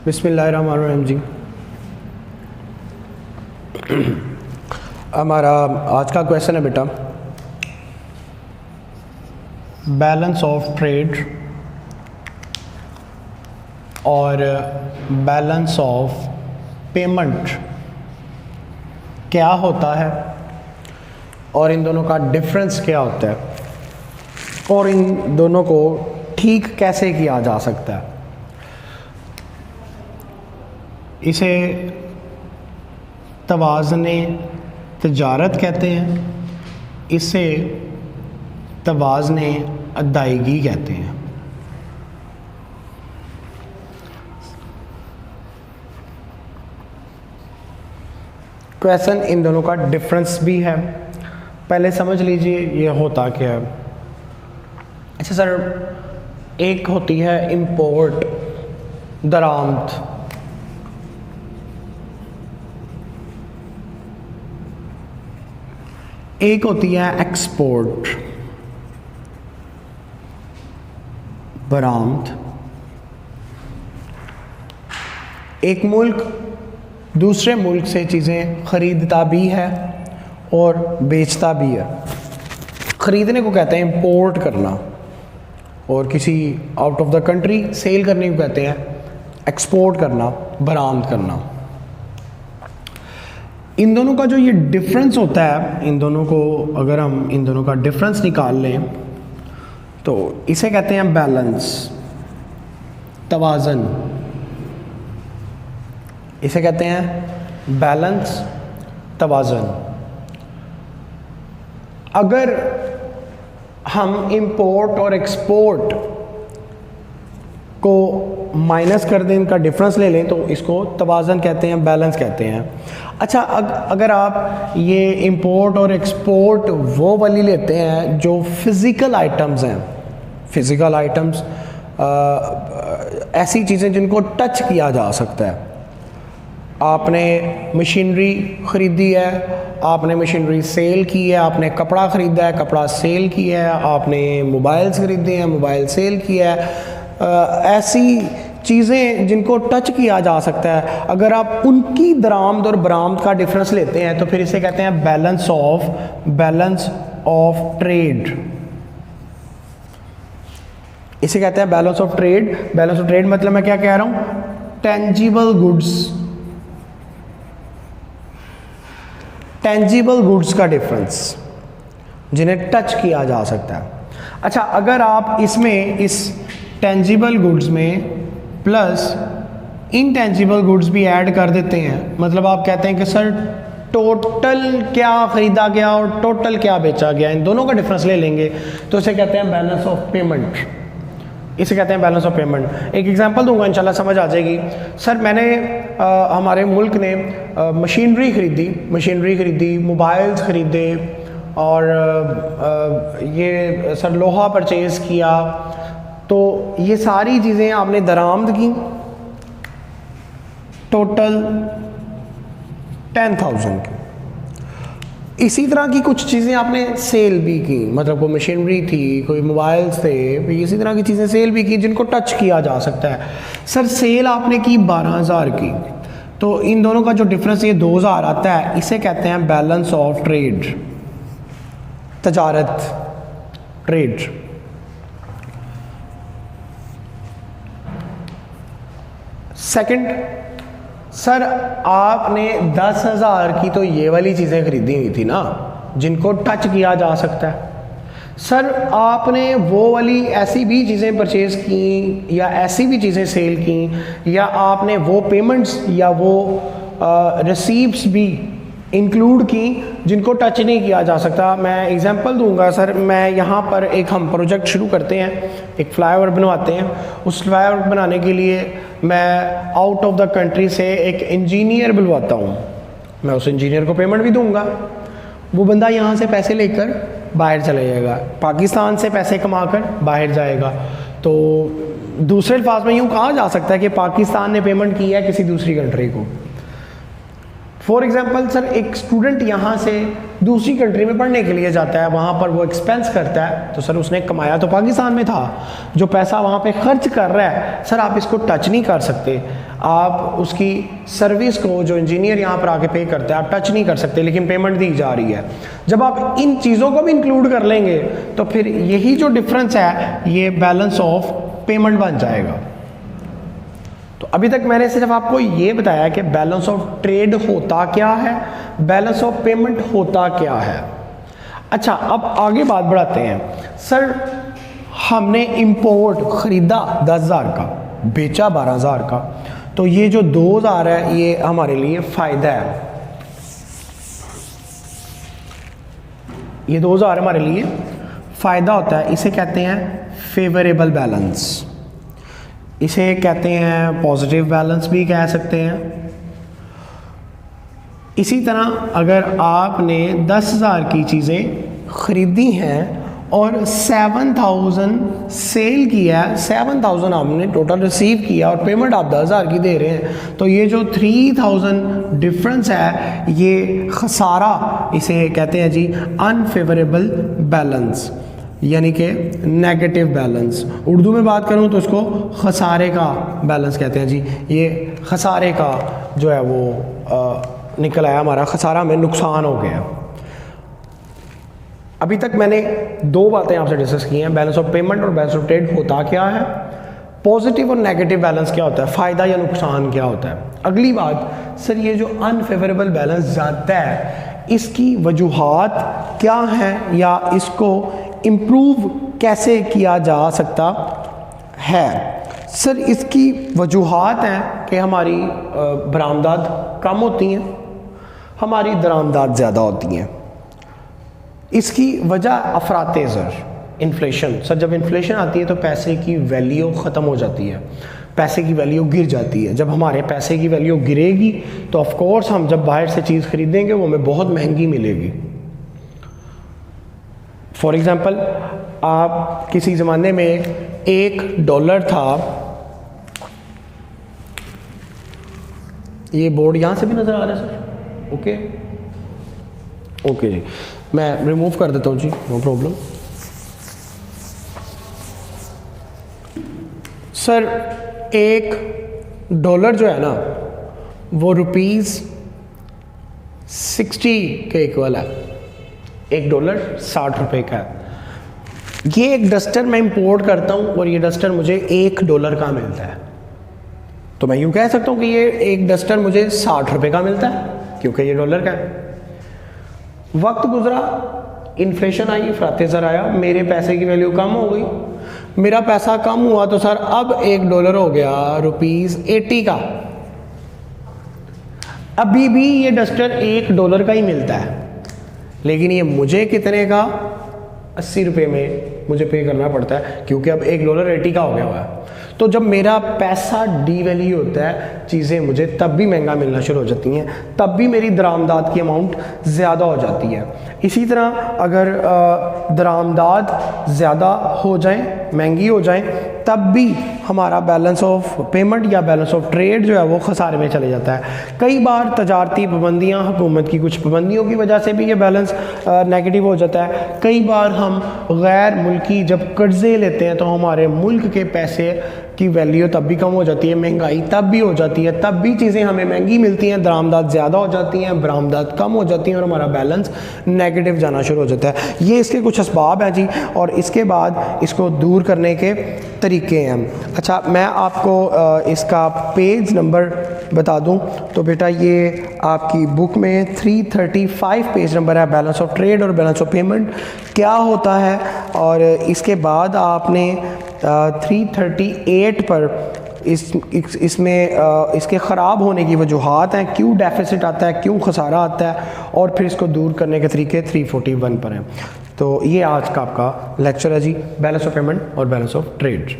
बिस्मिल्लाहिर्रहमानिर्रहीम जी। हमारा आज का क्वेश्चन है बेटा, बैलेंस ऑफ ट्रेड और बैलेंस ऑफ पेमेंट क्या होता है और इन दोनों का डिफरेंस क्या होता है और इन दोनों को ठीक कैसे किया जा सकता है। इसे तवाज़ुने तिजारत कहते हैं, इसे तवाज़ुने अदायगी कहते हैं। क्वेश्चन इन दोनों का डिफरेंस भी है, पहले समझ लीजिए ये होता क्या है। अच्छा सर, एक होती है इंपोर्ट दरामद, एक होती है एक्सपोर्ट बरामद। एक मुल्क दूसरे मुल्क से चीज़ें ख़रीदता भी है और बेचता भी है। ख़रीदने को कहते हैं इंपोर्ट करना और किसी out of the country sell करने को कहते हैं एक्सपोर्ट करना, बरामद करना। इन दोनों का जो ये डिफरेंस होता है, इन दोनों को अगर हम इन दोनों का डिफरेंस निकाल लें तो इसे कहते हैं बैलेंस, तवाज़न। इसे कहते हैं बैलेंस, तवाज़न। अगर हम इंपोर्ट और एक्सपोर्ट को माइनस कर दें, इनका डिफरेंस ले लें तो इसको तवाज़न कहते हैं, बैलेंस कहते हैं। अच्छा, अगर आप ये इंपोर्ट और एक्सपोर्ट वो वाली लेते हैं जो फिज़िकल आइटम्स हैं, फिज़िकल आइटम्स ऐसी चीज़ें जिनको टच किया जा सकता है। आपने मशीनरी ख़रीदी है, आपने मशीनरी सेल की है, आपने कपड़ा ख़रीदा है, कपड़ा सेल किया है, आपने मोबाइल्स ख़रीदे हैं, मोबाइल सेल किया है। ऐसी चीज़ें जिनको टच किया जा सकता है, अगर आप उनकी दरामद और बरामद का डिफरेंस लेते हैं तो फिर इसे कहते हैं बैलेंस ऑफ ट्रेड। इसे कहते हैं balance of trade. Balance of trade मतलब मैं क्या कह रहा हूं, टेंजिबल गुड्स का डिफरेंस जिन्हें टच किया जा सकता है। अच्छा, अगर आप इसमें इस टेंजिबल गुड्स में प्लस इनटेंजिबल गुड्स भी ऐड कर देते हैं, मतलब आप कहते हैं कि सर टोटल क्या ख़रीदा गया और टोटल क्या बेचा गया, इन दोनों का डिफरेंस ले लेंगे तो इसे कहते हैं बैलेंस ऑफ पेमेंट। इसे कहते हैं बैलेंस ऑफ पेमेंट। एक एग्जांपल दूंगा, इंशाल्लाह समझ आ जाएगी। सर मैंने हमारे मुल्क ने मशीनरी ख़रीदी, मोबाइल्स ख़रीदे और ये सर लोहा परचेज़ किया, तो ये सारी चीज़ें आपने दरामद की, टोटल 10,000 की। इसी तरह की कुछ चीज़ें आपने सेल भी की, मतलब कोई मशीनरी थी, कोई मोबाइल्स थे, इसी तरह की चीज़ें सेल भी की जिनको टच किया जा सकता है। सर सेल आपने की 12,000 की, तो इन दोनों का जो डिफरेंस ये 2,000 आता है, इसे कहते हैं बैलेंस ऑफ ट्रेड, तजारत, ट्रेड। सेकंड, सर आपने 10,000 की तो ये वाली चीज़ें खरीदी हुई थी ना जिनको टच किया जा सकता है। सर आपने वो वाली ऐसी भी चीज़ें परचेज़ की या ऐसी भी चीज़ें सेल की या आपने वो पेमेंट्स या वो रिसीप्ट्स भी इंक्लूड की जिनको टच नहीं किया जा सकता। मैं एग्जांपल दूंगा सर, मैं यहाँ पर एक हम प्रोजेक्ट शुरू करते हैं, एक फ्लाईओवर बनवाते हैं। उस फ्लाईओवर बनाने के लिए मैं आउट ऑफ द कंट्री से एक इंजीनियर बुलवाता हूँ। मैं उस इंजीनियर को पेमेंट भी दूंगा, वो बंदा यहाँ से पैसे लेकर बाहर चला जाएगा, पाकिस्तान से पैसे कमा कर बाहर जाएगा। तो दूसरे अल्फाज में यूँ कहा जा सकता है कि पाकिस्तान ने पेमेंट की है किसी दूसरी कंट्री को। फॉर एग्जाम्पल सर, एक स्टूडेंट यहाँ से दूसरी कंट्री में पढ़ने के लिए जाता है, वहाँ पर वो एक्सपेंस करता है, तो सर उसने कमाया तो पाकिस्तान में था, जो पैसा वहाँ पे खर्च कर रहा है सर आप इसको टच नहीं कर सकते। आप उसकी सर्विस को जो इंजीनियर यहाँ पर आके पे करता है आप टच नहीं कर सकते, लेकिन पेमेंट दी जा रही है। जब आप इन चीज़ों को भी इंक्लूड कर लेंगे तो फिर यही जो डिफरेंस है ये बैलेंस ऑफ पेमेंट बन जाएगा। तो अभी तक मैंने सिर्फ आपको ये बताया कि बैलेंस ऑफ ट्रेड होता क्या है, बैलेंस ऑफ पेमेंट होता क्या है। अच्छा, अब आगे बात बढ़ाते हैं। सर हमने इंपोर्ट ख़रीदा 10,000 का, बेचा 12,000 का, तो ये जो 2,000 है ये हमारे लिए फ़ायदा है। ये 2,000 हमारे लिए फ़ायदा होता है, इसे कहते हैं फेवरेबल बैलेंस, इसे कहते हैं पॉजिटिव बैलेंस भी कह सकते हैं। इसी तरह अगर आपने 10,000 की चीज़ें ख़रीदी हैं और 7,000 सेल किया है, 7,000 आपने टोटल रिसीव किया और पेमेंट आप 10,000 की दे रहे हैं, तो ये जो 3,000 डिफरेंस है ये खसारा, इसे कहते हैं जी अनफेवरेबल बैलेंस, यानी कि नेगेटिव बैलेंस। उर्दू में बात करूं तो इसको खसारे का बैलेंस कहते हैं जी। ये खसारे का जो है वो निकल आया, हमारा खसारा में नुकसान हो गया। अभी तक मैंने दो बातें आपसे डिस्कस की हैं, बैलेंस ऑफ पेमेंट और बैलेंस ऑफ ट्रेड होता क्या है, पॉजिटिव और नेगेटिव बैलेंस क्या होता है, फ़ायदा या नुकसान क्या होता है। अगली बात, सर ये जो अनफेवरेबल बैलेंस जाता है इसकी वजूहात क्या हैं या इसको इम्प्रूव कैसे किया जा सकता है। सर इसकी वजूहात हैं कि हमारी बरामदात कम होती हैं, हमारी दरामदात ज़्यादा होती हैं। इसकी वजह अफराते ज़र, इन्फ्लेशन। सर जब इन्फ्लेशन आती है तो पैसे की वैल्यू ख़त्म हो जाती है, पैसे की वैल्यू गिर जाती है। जब हमारे पैसे की वैल्यू गिरेगी तो ऑफ कोर्स हम जब बाहर से चीज़ खरीदेंगे वो हमें बहुत महंगी मिलेगी। फॉर एग्ज़ाम्पल, आप किसी ज़माने में $1 था, ये बोर्ड यहाँ से भी नज़र आ रहा है सर, ओके ओके जी, मैं रिमूव कर देता हूँ जी, नो प्रॉब्लम। सर $1 जो है ना वो ₹60 के इक्वल है, $1 ₹60 का है। ये एक डस्टर मैं इंपोर्ट करता हूँ और ये डस्टर मुझे $1 का मिलता है, तो मैं यूँ कह सकता हूँ कि ये एक डस्टर मुझे ₹60 का मिलता है क्योंकि ये डॉलर का है। वक्त गुजरा, इन्फ्लेशन आई, अफराते ज़र आया, मेरे पैसे की वैल्यू कम हो गई, मेरा पैसा कम हुआ तो सर अब $1 हो गया ₹80 का। अभी भी ये डस्टर $1 का ही मिलता है, लेकिन ये मुझे कितने का, ₹80 में मुझे पे करना पड़ता है क्योंकि अब $1 $80 का हो गया हुआ है। तो जब मेरा पैसा डीवैल्यू होता है, चीज़ें मुझे तब भी महंगा मिलना शुरू हो जाती हैं, तब भी मेरी दरामदात की अमाउंट ज़्यादा हो जाती है। इसी तरह अगर दरामदात ज़्यादा हो जाए, महंगी हो जाए, तब भी हमारा बैलेंस ऑफ पेमेंट या बैलेंस ऑफ ट्रेड जो है वो खसारे में चले जाता है। कई बार तजारती पाबंदियाँ, हुकूमत की कुछ पाबंदियों की वजह से भी ये बैलेंस नेगेटिव हो जाता है। कई बार हम गैर मुल्की जब कर्ज़े लेते हैं तो हमारे मुल्क के पैसे की वैल्यू तब भी कम हो जाती है, महंगाई तब भी हो जाती है, तब भी चीज़ें हमें महंगी मिलती हैं, दरामदात ज़्यादा हो जाती हैं, बरामदात कम हो जाती हैं और हमारा बैलेंस नेगेटिव जाना शुरू हो जाता है। ये इसके कुछ असबाब हैं जी, और इसके बाद इसको दूर करने के तरीके हैं। अच्छा, मैं आपको इसका पेज नंबर बता दूं तो बेटा ये आपकी बुक में 335 पेज नंबर है, बैलेंस ऑफ ट्रेड और बैलेंस ऑफ पेमेंट क्या होता है। और इसके बाद आपने 338 पर इसमें इसके ख़राब होने की वजूहात हैं, क्यों डेफिसिट आता है, क्यों खसारा आता है, और फिर इसको दूर करने के तरीके 341 पर हैं। तो ये आज का आपका लेक्चर है जी, बैलेंस ऑफ पेमेंट और बैलेंस ऑफ ट्रेड।